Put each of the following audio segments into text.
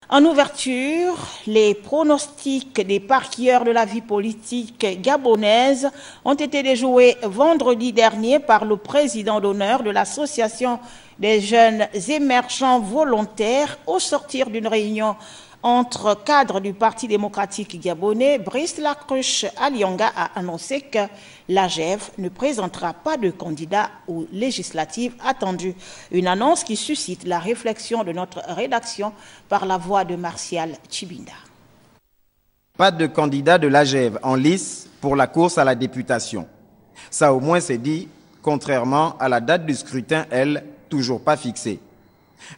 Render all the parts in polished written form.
En ouverture, les pronostics des parieurs de la vie politique gabonaise ont été déjoués vendredi dernier par le président d'honneur de l'Association des jeunes émergents volontaires au sortir d'une réunion entre cadres du Parti démocratique gabonais. Brice Lacruche Alianga a annoncé que l'AGEV ne présentera pas de candidat aux législatives attendues. Une annonce qui suscite la réflexion de notre rédaction par la voix de Martial Chibinda. Pas de candidat de l'AGEV en lice pour la course à la députation. Ça au moins c'est dit, contrairement à la date du scrutin, elle, toujours pas fixée.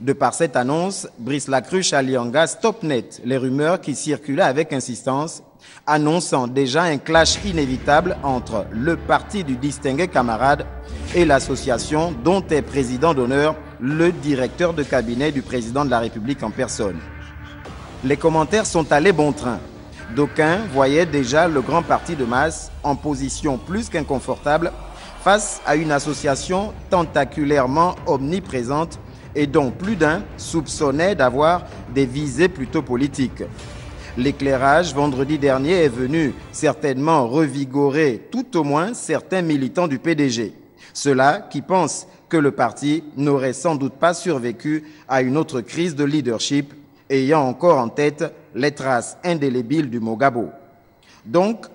De par cette annonce, Brice Lacruche Alianga stoppe net les rumeurs qui circulaient avec insistance, annonçant déjà un clash inévitable entre le parti du distingué camarade et l'association dont est président d'honneur le directeur de cabinet du président de la République en personne. Les commentaires sont allés bon train. D'aucuns voyaient déjà le grand parti de masse en position plus qu'inconfortable face à une association tentaculairement omniprésente et dont plus d'un soupçonnait d'avoir des visées plutôt politiques. L'éclairage vendredi dernier est venu certainement revigorer tout au moins certains militants du PDG. Ceux-là qui pensent que le parti n'aurait sans doute pas survécu à une autre crise de leadership, ayant encore en tête les traces indélébiles du Mogabo. Donc,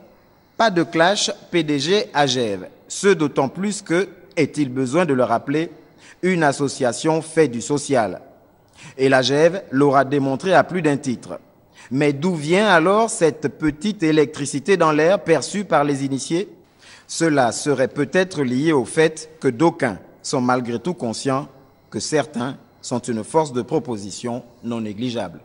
pas de clash PDG-AGEV, ce d'autant plus que, est-il besoin de le rappeler, une association fait du social. Et l'AGEV l'aura démontré à plus d'un titre. Mais d'où vient alors cette petite électricité dans l'air perçue par les initiés? Cela serait peut-être lié au fait que d'aucuns sont malgré tout conscients que certains sont une force de proposition non négligeable.